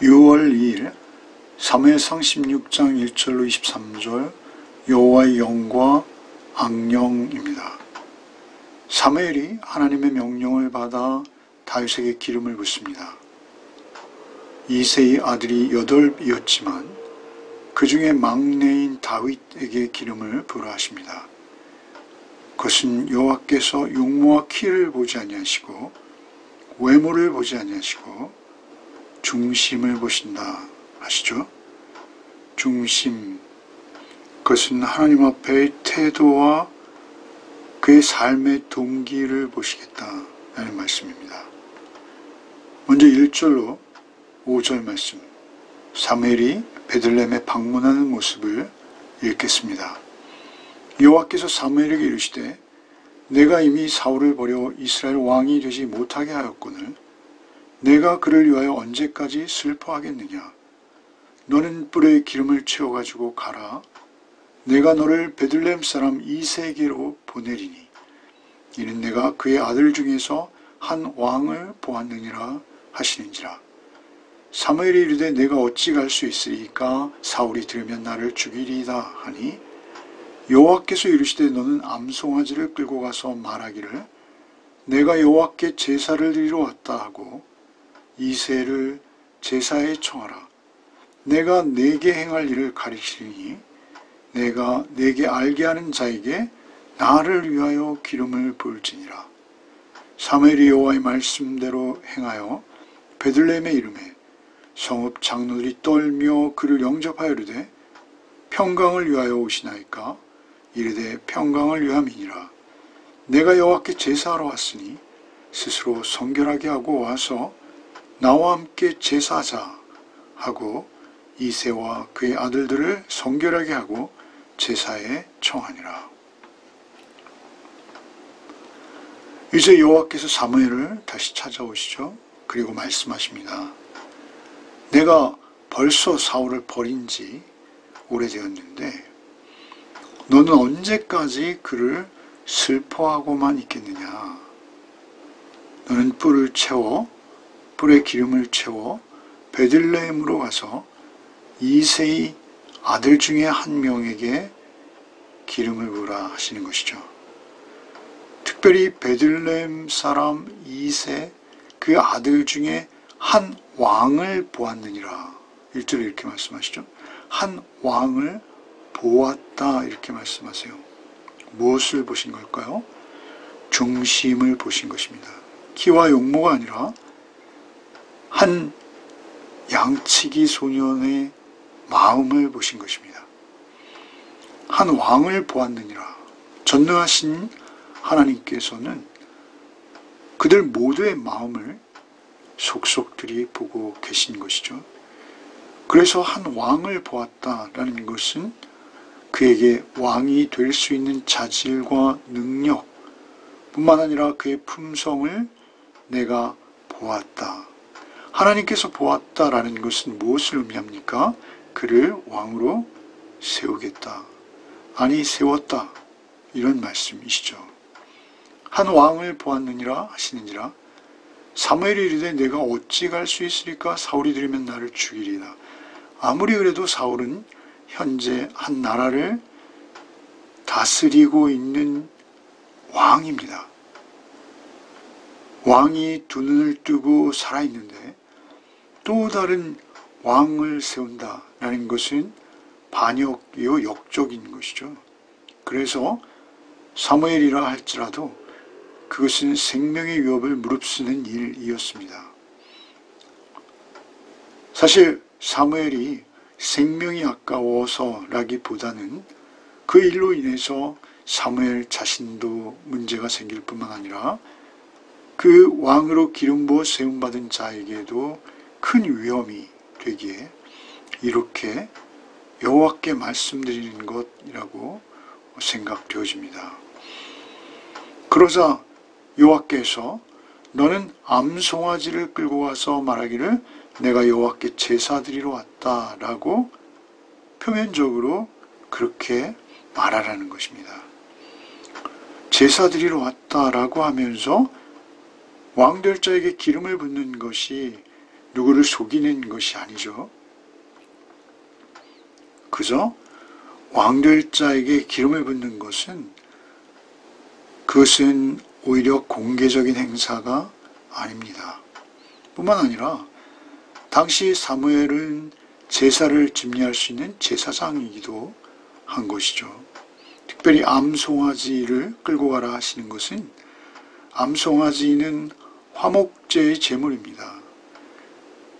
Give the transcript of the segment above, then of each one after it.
6월 2일 사무엘상 16장 1절로 23절 여호와의 영과 악령입니다. 사무엘이 하나님의 명령을 받아 다윗에게 기름을 붓습니다. 이새의 아들이 8이었지만 그 중에 막내인 다윗에게 기름을 부으라 하십니다. 그것은 여호와께서 용모와 키를 보지 아니하시고 외모를 보지 아니하시고 중심을 보신다 하시죠. 중심, 그것은 하나님 앞의 태도와 그의 삶의 동기를 보시겠다라는 말씀입니다. 먼저 1절로 5절 말씀, 사무엘이 베들레헴에 방문하는 모습을 읽겠습니다. 여호와께서 사무엘에게 이르시되 내가 이미 사울을 버려 이스라엘 왕이 되지 못하게 하였거늘 내가 그를 위하여 언제까지 슬퍼하겠느냐. 너는 뿔에 기름을 채워가지고 가라. 내가 너를 베들레헴 사람 이새에게로 보내리니 이는 내가 그의 아들 중에서 한 왕을 보았느니라 하시는지라. 사무엘이 이르되 내가 어찌 갈 수 있으리까. 사울이 들으면 나를 죽이리이다 하니 여호와께서 이르시되 너는 암송아지를 끌고 가서 말하기를 내가 여호와께 제사를 드리러 왔다 하고 이새를 제사에 청하라. 내가 네게 행할 일을 가리키리니 내가 네게 알게 하는 자에게 나를 위하여 기름을 부을지니라. 사무엘이 여호와의 말씀대로 행하여 베들레헴에 이르매 성읍 장로들이 떨며 그를 영접하여 이르되 평강을 위하여 오시나이까. 이르되 평강을 위함이니라. 내가 여호와께 제사하러 왔으니 스스로 성결하게 하고 와서 나와 함께 제사하자 하고 이새와 그의 아들들을 성결하게 하고 제사에 청하니라. 이제 여호와께서 사무엘을 다시 찾아오시죠. 그리고 말씀하십니다. 내가 벌써 사울을 버린 지 오래되었는데 너는 언제까지 그를 슬퍼하고만 있겠느냐. 너는 뿔에 기름을 채워 베들레헴으로 가서 이새의 아들 중에 한 명에게 기름을 부으라 하시는 것이죠. 특별히 베들레헴 사람 이새 그 아들 중에 한 왕을 보았느니라. 1절에 이렇게 말씀하시죠. 한 왕을 보았다 이렇게 말씀하세요. 무엇을 보신 걸까요? 중심을 보신 것입니다. 키와 용모가 아니라 한 양치기 소년의 마음을 보신 것입니다. 한 왕을 보았느니라. 전능하신 하나님께서는 그들 모두의 마음을 속속들이 보고 계신 것이죠. 그래서 한 왕을 보았다라는 것은 그에게 왕이 될 수 있는 자질과 능력 뿐만 아니라 그의 품성을 내가 보았다. 하나님께서 보았다라는 것은 무엇을 의미합니까? 그를 왕으로 세우겠다. 아니 세웠다. 이런 말씀이시죠. 한 왕을 보았느니라 하시느니라. 사무엘이 이르되 내가 어찌 갈 수 있으리까. 사울이 들으면 나를 죽이리라. 아무리 그래도 사울은 현재 한 나라를 다스리고 있는 왕입니다. 왕이 두 눈을 뜨고 살아있는데 또 다른 왕을 세운다라는 것은 반역이요 역적인 것이죠. 그래서 사무엘이라 할지라도 그것은 생명의 위협을 무릅쓰는 일이었습니다. 사실 사무엘이 생명이 아까워서라기보다는 그 일로 인해서 사무엘 자신도 문제가 생길 뿐만 아니라 그 왕으로 기름 부어 세움받은 자에게도 큰 위험이 되기에 이렇게 여호와께 말씀드리는 것이라고 생각되어집니다. 그러자 여호와께서 너는 암송아지를 끌고 와서 말하기를 내가 여호와께 제사 드리러 왔다라고 표면적으로 그렇게 말하라는 것입니다. 제사 드리러 왔다라고 하면서 왕될 자에게 기름을 붓는 것이 누구를 속이는 것이 아니죠. 그저 왕될 자에게 기름을 붓는 것은 그것은 오히려 공개적인 행사가 아닙니다. 뿐만 아니라 당시 사무엘은 제사를 집례할 수 있는 제사장이기도 한 것이죠. 특별히 암송아지를 끌고 가라 하시는 것은 암송아지는 화목제의 제물입니다.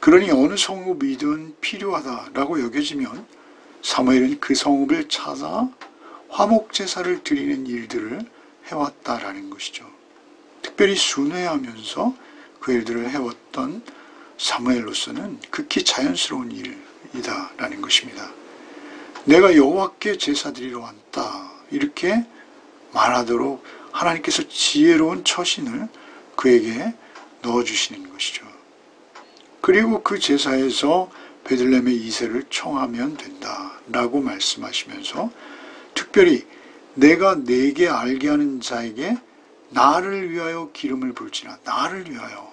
그러니 어느 성읍이든 필요하다라고 여겨지면 사무엘은 그 성읍을 찾아 화목제사를 드리는 일들을 해왔다라는 것이죠. 특별히 순회하면서 그 일들을 해왔던 사무엘로서는 극히 자연스러운 일이다라는 것입니다. 내가 여호와께 제사 드리러 왔다 이렇게 말하도록 하나님께서 지혜로운 처신을 그에게 넣어주시는 것이죠. 그리고 그 제사에서 베들레헴의 이세를 청하면 된다라고 말씀하시면서 특별히 내가 내게 알게 하는 자에게 나를 위하여 기름을 붓지라. 나를 위하여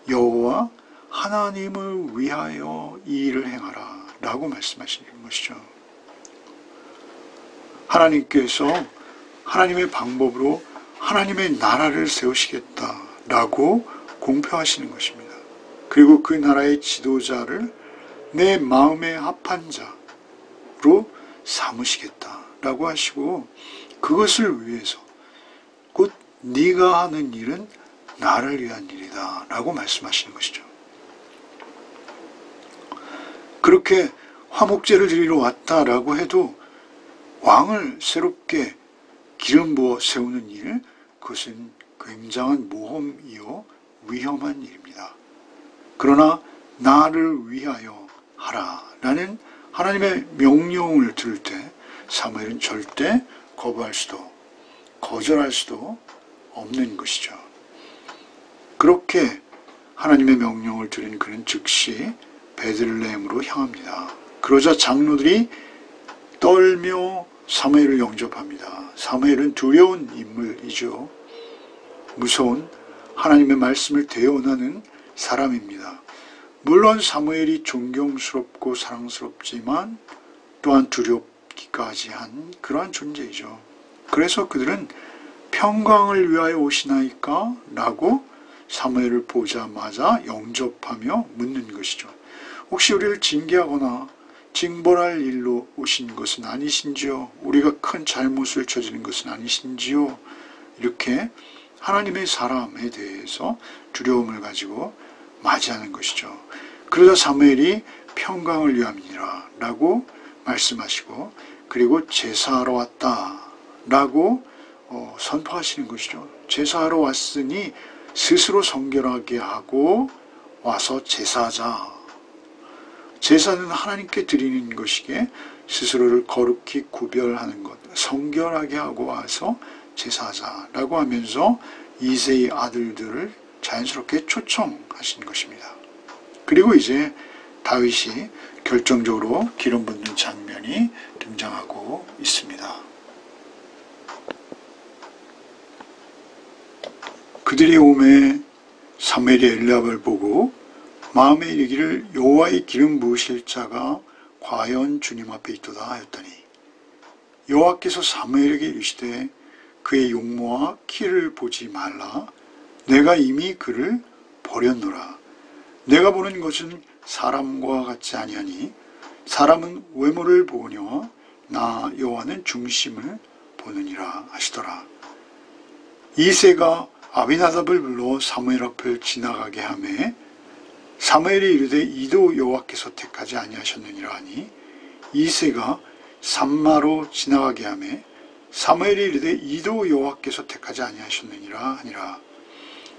여호와 하나님을 위하여 이 일을 행하라 라고 말씀하시는 것이죠. 하나님께서 하나님의 방법으로 하나님의 나라를 세우시겠다라고 공표하시는 것입니다. 그리고 그 나라의 지도자를 내 마음에 합한 자로 삼으시겠다라고 하시고 그것을 위해서 곧 네가 하는 일은 나를 위한 일이다 라고 말씀하시는 것이죠. 그렇게 화목제를 드리러 왔다라고 해도 왕을 새롭게 기름 부어 세우는 일, 그것은 굉장한 모험이요 위험한 일입니다. 그러나 나를 위하여 하라라는 하나님의 명령을 들을 때 사무엘은 절대 거부할 수도 거절할 수도 없는 것이죠. 그렇게 하나님의 명령을 들은 그는 즉시 베들레헴으로 향합니다. 그러자 장로들이 떨며 사무엘을 영접합니다. 사무엘은 두려운 인물이죠. 무서운 하나님의 말씀을 대언하는 사람입니다. 물론 사무엘이 존경스럽고 사랑스럽지만 또한 두렵기까지 한 그러한 존재이죠. 그래서 그들은 평강을 위하여 오시나이까? 라고 사무엘을 보자마자 영접하며 묻는 것이죠. 혹시 우리를 징계하거나 징벌할 일로 오신 것은 아니신지요? 우리가 큰 잘못을 저지른 것은 아니신지요? 이렇게 하나님의 사람에 대해서 두려움을 가지고 맞이하는 것이죠. 그러자 사무엘이 평강을 위함이니라 라고 말씀하시고 그리고 제사하러 왔다 라고 선포하시는 것이죠. 제사하러 왔으니 스스로 성결하게 하고 와서 제사하자. 제사는 하나님께 드리는 것이기에 스스로를 거룩히 구별하는 것, 성결하게 하고 와서 제사하자라고 하면서 이새의 아들들을 자연스럽게 초청하신 것입니다. 그리고 이제 다윗이 결정적으로 기름 붓는 장면이 등장하고 있습니다. 그들이 오매 사무엘이 엘리압을 보고 마음에 이르기를 여호와의 기름 부으실 자가 과연 주님 앞에 있도다 하였더니 여호와께서 사무엘에게 이르시되 그의 용모와 키를 보지 말라. 내가 이미 그를 버렸노라. 내가 보는 것은 사람과 같지 아니하니 사람은 외모를 보거니와 나 여호와는 중심을 보느니라 하시더라. 이새가 아비나답을 불러 사무엘 앞을 지나가게 하매 사무엘이 이르되 이도 여호와께서 택하지 아니하셨느니라 하니 이새가 삼마로 지나가게 하매 사무엘이 이르되 이도 여호와께서 택하지 아니하셨느니라 하니라.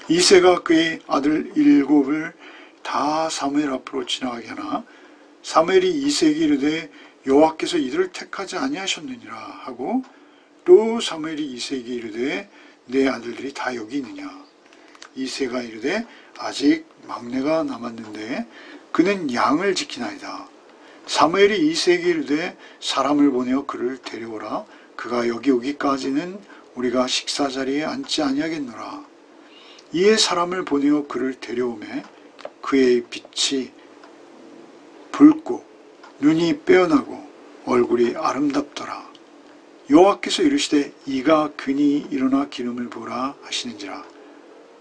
이새가 그의 아들 7을 다 사무엘 앞으로 지나가게 하나 사무엘이 이새에게 이르되 여호와께서 이들을 택하지 아니하셨느니라 하고 또 사무엘이 이새에게 이르되 내 아들들이 다 여기 있느냐. 이새가 이르되 아직 막내가 남았는데 그는 양을 지키나이다. 사무엘이 이새에게 이르되 사람을 보내어 그를 데려오라. 그가 여기 오기까지는 우리가 식사 자리에 앉지 아니하겠노라. 이에 사람을 보내어 그를 데려오매 그의 빛이 붉고 눈이 빼어나고 얼굴이 아름답더라. 여호와께서 이르시되 이가 그니 일어나 기름을 부으라 하시는지라.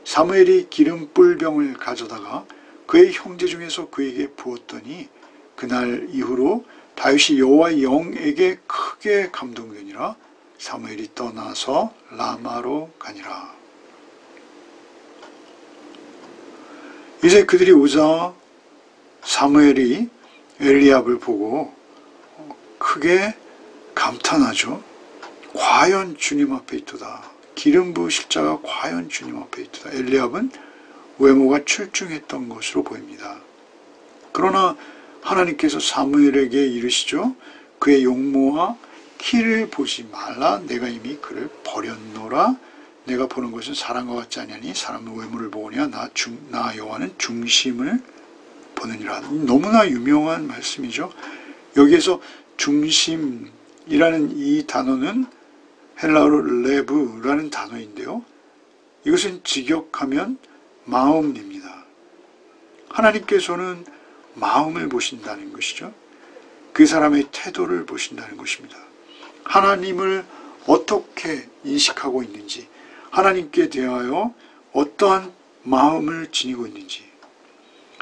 사무엘이 기름불병을 가져다가 그의 형제 중에서 그에게 부었더니 그날 이후로 다윗이 여호와의 영에게 크게 감동되니라. 사무엘이 떠나서 라마로 가니라. 이제 그들이 오자 사무엘이 엘리압을 보고 크게 감탄하죠. 과연 주님 앞에 있도다. 기름 부으실 자가 과연 주님 앞에 있도다. 엘리압은 외모가 출중했던 것으로 보입니다. 그러나 하나님께서 사무엘에게 이르시죠. 그의 용모와 키를 보지 말라. 내가 이미 그를 버렸노라. 내가 보는 것은 사람과 같지 아니하니 사람은 외모를 보느냐 나 여호와는 중심을 보느니라. 너무나 유명한 말씀이죠. 여기에서 중심이라는 이 단어는 헬라어로 레브라는 단어인데요. 이것은 직역하면 마음입니다. 하나님께서는 마음을 보신다는 것이죠. 그 사람의 태도를 보신다는 것입니다. 하나님을 어떻게 인식하고 있는지, 하나님께 대하여 어떠한 마음을 지니고 있는지.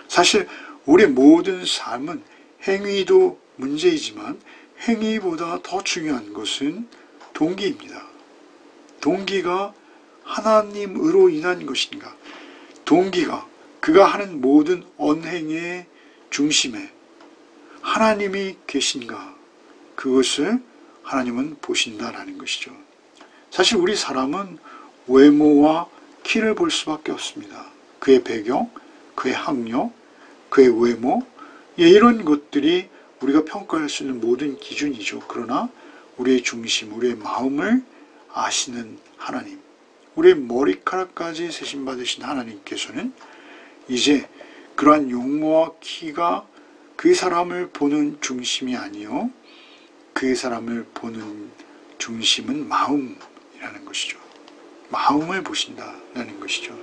사실 우리 모든 삶은 행위도 문제이지만 행위보다 더 중요한 것은 동기입니다. 동기가 하나님으로 인한 것인가? 동기가 그가 하는 모든 언행의 중심에 하나님이 계신가? 그것을 하나님은 보신다라는 것이죠. 사실 우리 사람은 외모와 키를 볼 수밖에 없습니다. 그의 배경, 그의 학력, 그의 외모, 이런 것들이 우리가 평가할 수 있는 모든 기준이죠. 그러나 우리의 중심, 우리의 마음을 아시는 하나님, 우리의 머리카락까지 세심받으신 하나님께서는 이제 그러한 용모와 키가 그 사람을 보는 중심이 아니요, 그 사람을 보는 중심은 마음이라는 것이죠. 마음을 보신다라는 것이죠.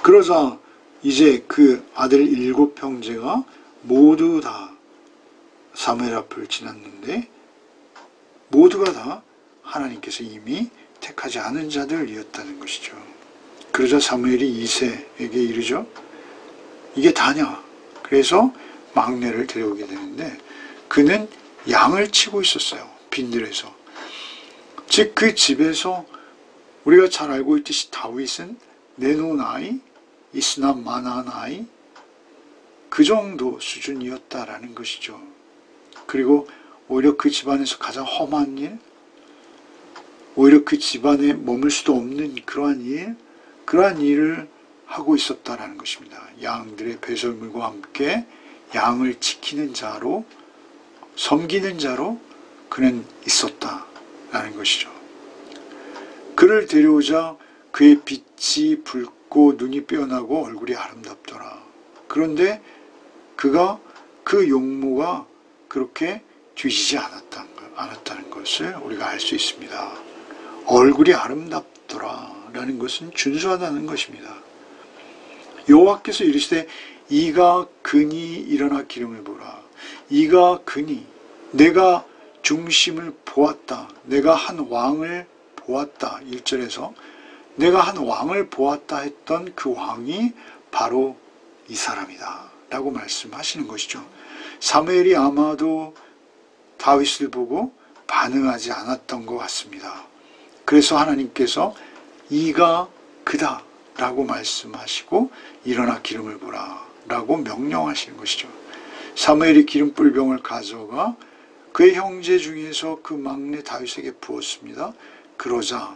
그러자 이제 그 아들 7형제가 모두 다 사무엘 앞을 지났는데 모두가 다 하나님께서 이미 택하지 않은 자들이었다는 것이죠. 그러자 사무엘이 이새에게 이르죠. 이게 다냐? 그래서 막내를 데려오게 되는데 그는 양을 치고 있었어요. 빈들에서. 즉 그 집에서 우리가 잘 알고 있듯이 다윗은 내놓은 아이, 있으나 만한 아이, 그 정도 수준이었다라는 것이죠. 그리고 오히려 그 집안에서 가장 험한 일, 오히려 그 집안에 머물 수도 없는 그러한 일을 하고 있었다라는 것입니다. 양들의 배설물과 함께 양을 지키는 자로, 섬기는 자로 그는 있었다라는 것이죠. 그를 데려오자 그의 빛이 붉고 눈이 빼어나고 얼굴이 아름답더라. 그런데 그가 그 용모가 그렇게 뒤지지 않았다는 것을 우리가 알 수 있습니다. 얼굴이 아름답더라 라는 것은 준수하다는 것입니다. 여호와께서 이르시되 이가 그니 일어나 기름을 부으라. 이가 그니, 내가 중심을 보았다. 내가 한 왕을 보았다. 1절에서 내가 한 왕을 보았다 했던 그 왕이 바로 이 사람이다 라고 말씀하시는 것이죠. 사무엘이 아마도 다윗을 보고 반응하지 않았던 것 같습니다. 그래서 하나님께서 이가 그다 라고 말씀하시고 일어나 기름을 부으라 라고 명령하시는 것이죠. 사무엘이 기름불병을 가져가 그의 형제 중에서 그 막내 다윗에게 부었습니다. 그러자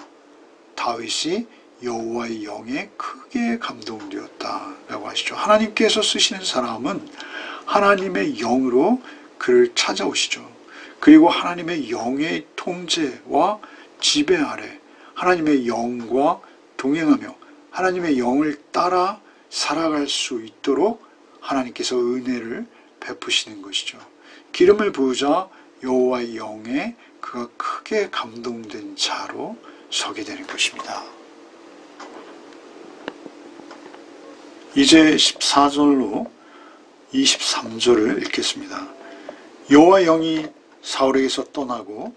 다윗이 여호와의 영에 크게 감동되었다라고 하시죠. 하나님께서 쓰시는 사람은 하나님의 영으로 그를 찾아오시죠. 그리고 하나님의 영의 통제와 지배 아래 하나님의 영과 동행하며 하나님의 영을 따라 살아갈 수 있도록 하나님께서 은혜를 베푸시는 것이죠. 기름을 부으자 여호와의 영에 그가 크게 감동된 자로 서게 되는 것입니다. 이제 14절로 23절을 읽겠습니다. 여호와 영이 사울에게서 떠나고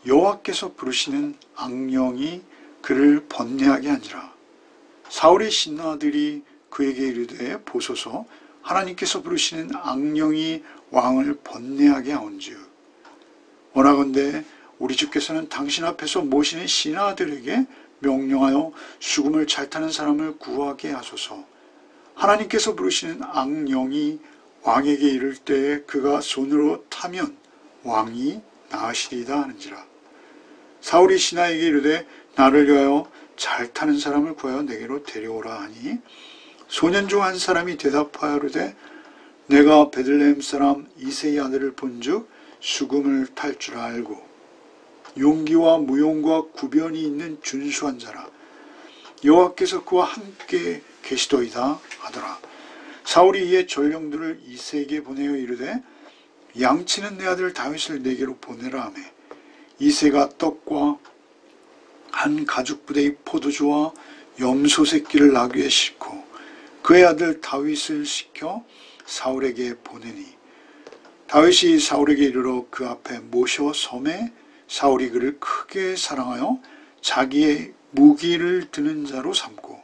여호와께서 부르시는 악령이 그를 번뇌하게 하니라. 사울의 신하들이 그에게 이르되 보소서 하나님께서 부르시는 악령이 왕을 번뇌하게 하온즉 원하건대 우리 주께서는 당신 앞에서 모시는 신하들에게 명령하여 수금을 잘 타는 사람을 구하게 하소서. 하나님께서 부르시는 악령이 왕에게 이를 때에 그가 손으로 타면 왕이 나으시리이다 하는지라. 사울이 신하에게 이르되 나를 위하여 잘 타는 사람을 구하여 내게로 데려오라 하니 소년 중 한 사람이 대답하여 이르되 내가 베들레헴 사람 이새의 아들을 본즉 수금을 탈 줄 알고 용기와 무용과 구변이 있는 준수한 자라. 여호와께서 그와 함께 계시도이다 하더라. 사울이 이에 전령들을 이새에게 보내어 이르되 양치는 내 아들 다윗을 내게로 보내라 하매 이새가 떡과 한 가죽 부대의 포도주와 염소 새끼를 나귀에 싣고 그의 아들 다윗을 시켜 사울에게 보내니 다윗이 사울에게 이르러 그 앞에 모셔 섬에 사울이 그를 크게 사랑하여 자기의 무기를 드는 자로 삼고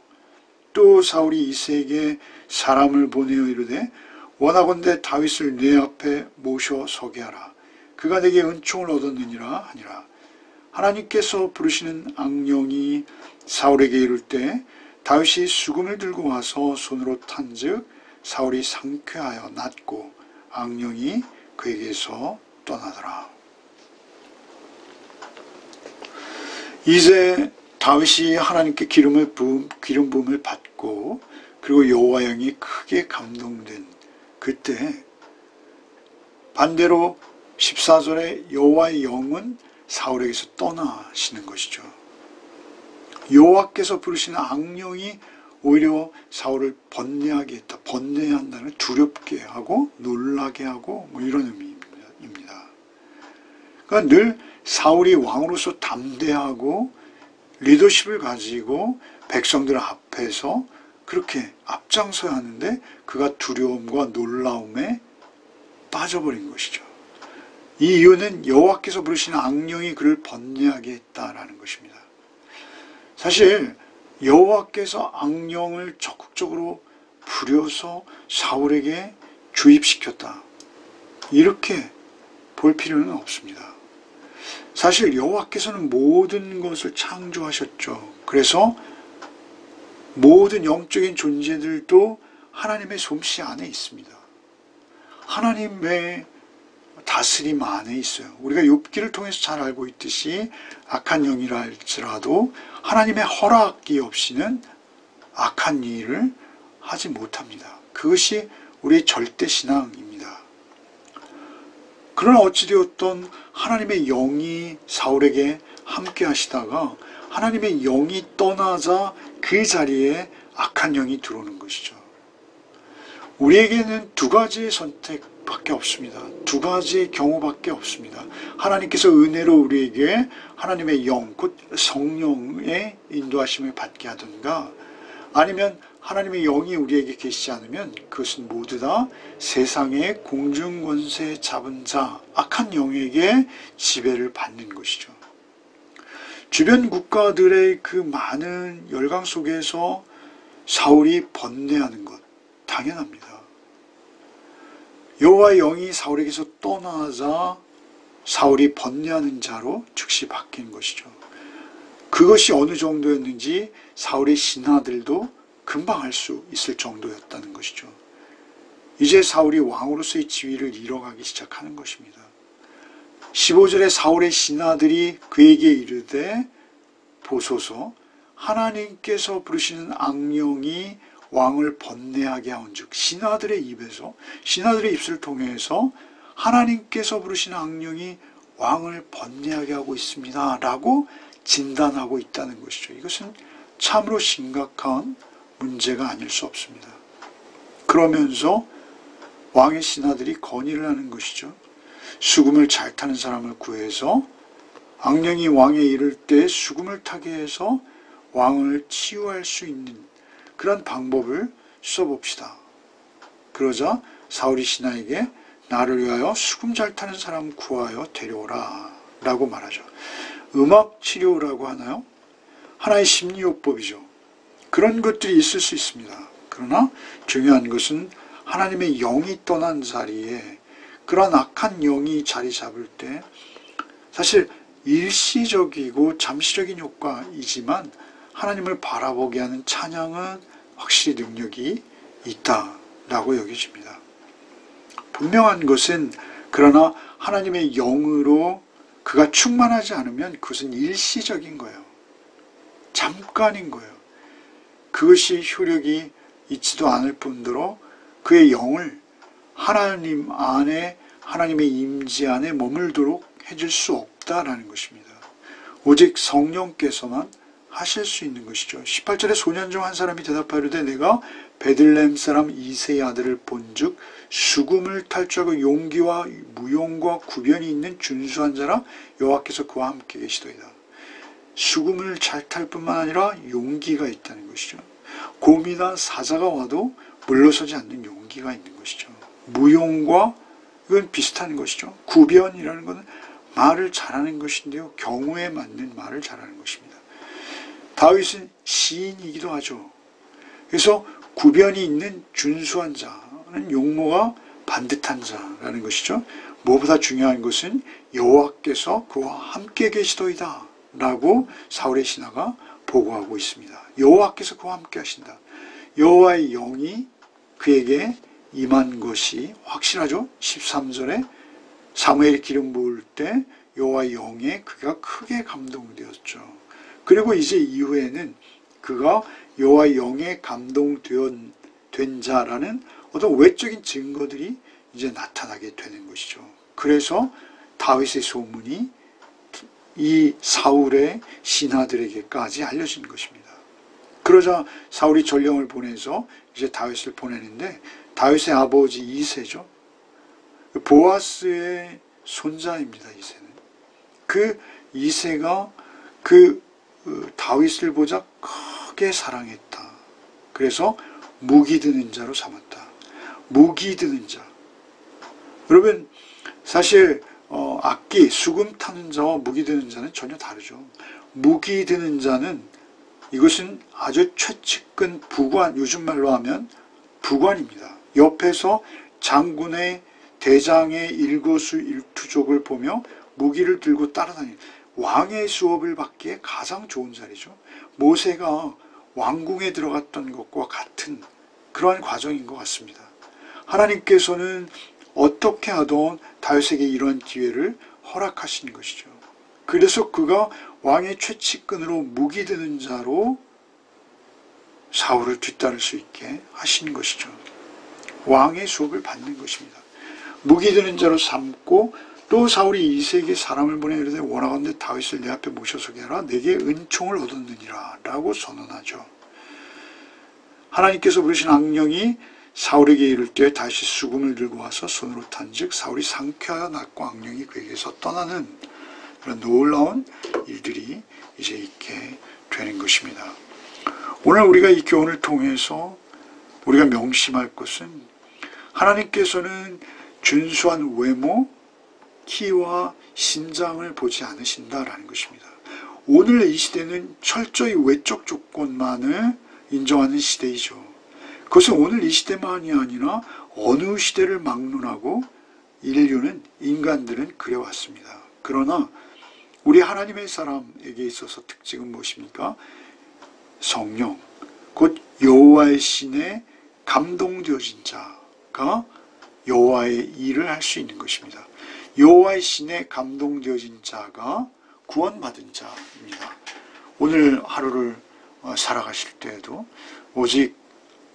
또 사울이 이새에게 사람을 보내어 이르되 원하건대 다윗을 내 앞에 모셔 서게 하라. 그가 내게 은총을 얻었느니라 하니라. 하나님께서 부르시는 악령이 사울에게 이를 때 다윗이 수금을 들고 와서 손으로 탄즉 사울이 상쾌하여 낫고 악령이 그에게서 떠나더라. 이제 다윗이 하나님께 기름 부음을 받고 그리고 여호와 영이 크게 감동된 그때 반대로 14절에 여호와의 영은 사울에게서 떠나시는 것이죠. 여호와께서 부르시는 악령이 오히려 사울을 번뇌하게 했다. 번뇌한다는 두렵게 하고 놀라게 하고 이런 의미입니다. 그러니까 늘 사울이 왕으로서 담대하고 리더십을 가지고 백성들 앞에서 그렇게 앞장서야 하는데 그가 두려움과 놀라움에 빠져버린 것이죠. 이 이유는 여호와께서 부르시는 악령이 그를 번뇌하게 했다라는 것입니다. 사실 여호와께서 악령을 적극적으로 부려서 사울에게 주입시켰다. 이렇게 볼 필요는 없습니다. 사실 여호와께서는 모든 것을 창조하셨죠. 그래서 모든 영적인 존재들도 하나님의 솜씨 안에 있습니다. 하나님의 다스림 안에 있어요. 우리가 욥기를 통해서 잘 알고 있듯이 악한 영이라 할지라도 하나님의 허락이 없이는 악한 일을 하지 못합니다. 그것이 우리의 절대 신앙입니다. 그러나 어찌되었던 하나님의 영이 사울에게 함께 하시다가 하나님의 영이 떠나자 그 자리에 악한 영이 들어오는 것이죠. 우리에게는 두 가지의 선택밖에 없습니다. 두 가지의 경우밖에 없습니다. 하나님께서 은혜로 우리에게 하나님의 영, 곧 성령의 인도하심을 받게 하든가 아니면 하나님의 영이 우리에게 계시지 않으면 그것은 모두 다 세상의 공중권세 잡은 자, 악한 영에게 지배를 받는 것이죠. 주변 국가들의 그 많은 열강 속에서 사울이 번뇌하는 것 당연합니다. 여호와의 영이 사울에게서 떠나자 사울이 번뇌하는 자로 즉시 바뀐 것이죠. 그것이 어느 정도였는지 사울의 신하들도 금방 알 수 있을 정도였다는 것이죠. 이제 사울이 왕으로서의 지위를 잃어가기 시작하는 것입니다. 15절에 사울의 신하들이 그에게 이르되 보소서 하나님께서 부르시는 악령이 왕을 번뇌하게 하온즉 신하들의 입에서 신하들의 입술을 통해서 하나님께서 부르시는 악령이 왕을 번뇌하게 하고 있습니다 라고 진단하고 있다는 것이죠. 이것은 참으로 심각한 문제가 아닐 수 없습니다. 그러면서 왕의 신하들이 건의를 하는 것이죠. 수금을 잘 타는 사람을 구해서 악령이 왕에 이를 때 수금을 타게 해서 왕을 치유할 수 있는 그런 방법을 써봅시다. 그러자 사울이 신하에게 나를 위하여 수금 잘 타는 사람 구하여 데려오라 라고 말하죠. 음악 치료라고 하나요? 하나의 심리요법이죠. 그런 것들이 있을 수 있습니다. 그러나 중요한 것은 하나님의 영이 떠난 자리에 그러한 악한 영이 자리 잡을 때 사실 일시적이고 잠시적인 효과이지만 하나님을 바라보게 하는 찬양은 확실히 능력이 있다라고 여겨집니다. 분명한 것은 그러나 하나님의 영으로 그가 충만하지 않으면 그것은 일시적인 거예요. 잠깐인 거예요. 그것이 효력이 있지도 않을 뿐더러 그의 영을 하나님 안에 하나님의 임재 안에 머물도록 해줄 수 없다라는 것입니다. 오직 성령께서만 하실 수 있는 것이죠. 18절에 소년 중 한 사람이 대답하려되 내가 베들레헴 사람 이새의 아들을 본즉 수금을 탈 줄 알고 용기와 무용과 구변이 있는 준수한 자라 여호와께서 그와 함께 계시도이다. 수금을 잘 탈 뿐만 아니라 용기가 있다는 것이죠. 곰이나 사자가 와도 물러서지 않는 용기가 있는 것이죠. 무용과 이건 비슷한 것이죠. 구변이라는 것은 말을 잘하는 것인데요. 경우에 맞는 말을 잘하는 것입니다. 다윗은 시인이기도 하죠. 그래서 구변이 있는 준수한 자는 용모가 반듯한 자라는 것이죠. 무엇보다 중요한 것은 여호와께서 그와 함께 계시도이다 라고 사울의 신하가 보고하고 있습니다. 여호와께서 그와 함께 하신다. 여호와의 영이 그에게 임한 것이 확실하죠. 13절에 사무엘이 기름 부을 때 여호와의 영에 그가 크게 감동되었죠. 그리고 이제 이후에는 그가 여호와의 영에 감동된 자라는 어떤 외적인 증거들이 이제 나타나게 되는 것이죠. 그래서 다윗의 소문이 이 사울의 신하들에게까지 알려진 것입니다. 그러자 사울이 전령을 보내서 이제 다윗을 보내는데 다윗의 아버지 이새죠. 보아스의 손자입니다. 이새는. 그 이새가 그 다윗을 보자 크게 사랑했다. 그래서 무기 드는 자로 삼았다. 무기 드는 자. 여러분 사실 악기, 수금 타는 자와 무기 드는 자는 전혀 다르죠. 무기 드는 자는 이것은 아주 최측근 부관, 요즘 말로 하면 부관입니다. 옆에서 장군의 대장의 일거수일투족을 보며 무기를 들고 따라다니는 왕의 수업을 받기에 가장 좋은 자리죠. 모세가 왕궁에 들어갔던 것과 같은 그러한 과정인 것 같습니다. 하나님께서는 어떻게 하던 다윗에게 이러한 기회를 허락하신 것이죠. 그래서 그가 왕의 최측근으로 무기 드는 자로 사울을 뒤따를 수 있게 하신 것이죠. 왕의 수업을 받는 것입니다. 무기 드는 자로 삼고 또 사울이 이새에게 사람을 보내 이르되 원하건대 다윗을 내 앞에 모셔서게 하라 내게 은총을 얻었느니라 라고 선언하죠. 하나님께서 부르신 악령이 사울에게 이를 때 다시 수금을 들고 와서 손으로 탄즉 사울이 상쾌하여 낫고 악령이 그에게서 떠나는 그런 놀라운 일들이 이제 있게 되는 것입니다. 오늘 우리가 이 교훈을 통해서 우리가 명심할 것은 하나님께서는 준수한 외모, 키와 신장을 보지 않으신다라는 것입니다. 오늘 이 시대는 철저히 외적 조건만을 인정하는 시대이죠. 그것은 오늘 이 시대만이 아니라 어느 시대를 막론하고 인간들은 그래왔습니다. 그러나 우리 하나님의 사람에게 있어서 특징은 무엇입니까? 성령, 곧 여호와의 신에 감동되어진 자가 여호와의 일을 할 수 있는 것입니다. 여호와의 신에 감동되어진 자가 구원받은 자입니다. 오늘 하루를 살아가실 때에도 오직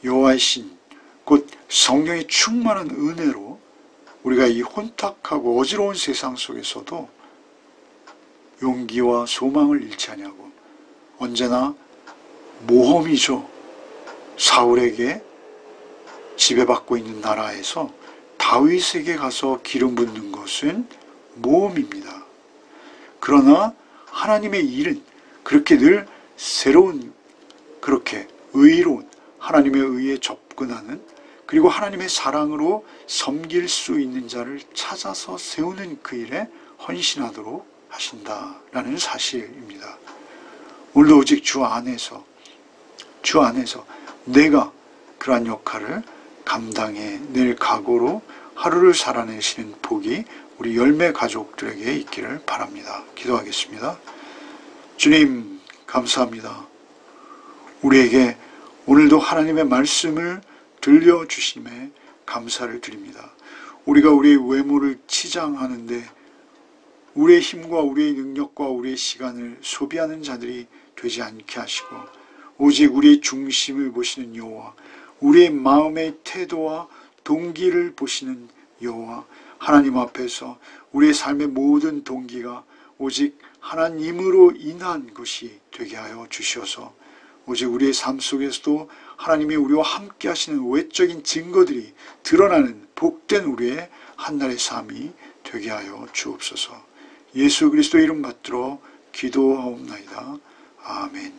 여호와의 신, 곧 성령의 충만한 은혜로 우리가 이 혼탁하고 어지러운 세상 속에서도 용기와 소망을 잃지 아니하고 언제나 모험이죠. 사울에게 지배받고 있는 나라에서 다윗에게 가서 기름 붓는 것은 모험입니다. 그러나 하나님의 일은 그렇게 늘 새로운, 그렇게 의로운 하나님의 의에 접근하는, 그리고 하나님의 사랑으로 섬길 수 있는 자를 찾아서 세우는 그 일에 헌신하도록 하신다라는 사실입니다. 오늘도 오직 주 안에서 내가 그러한 역할을 감당해 낼 각오로 하루를 살아내시는 복이 우리 열매 가족들에게 있기를 바랍니다. 기도하겠습니다. 주님, 감사합니다. 우리에게 오늘도 하나님의 말씀을 들려주심에 감사를 드립니다. 우리가 우리의 외모를 치장하는데 우리의 힘과 우리의 능력과 우리의 시간을 소비하는 자들이 되지 않게 하시고, 오직 우리의 중심을 보시는 여호와, 우리의 마음의 태도와 동기를 보시는 여호와, 하나님 앞에서 우리의 삶의 모든 동기가 오직 하나님으로 인한 것이 되게 하여 주시어서, 오직 우리의 삶 속에서도 하나님이 우리와 함께 하시는 외적인 증거들이 드러나는 복된 우리의 한날의 삶이 되게 하여 주옵소서. 예수 그리스도의 이름 받들어 기도하옵나이다. 아멘.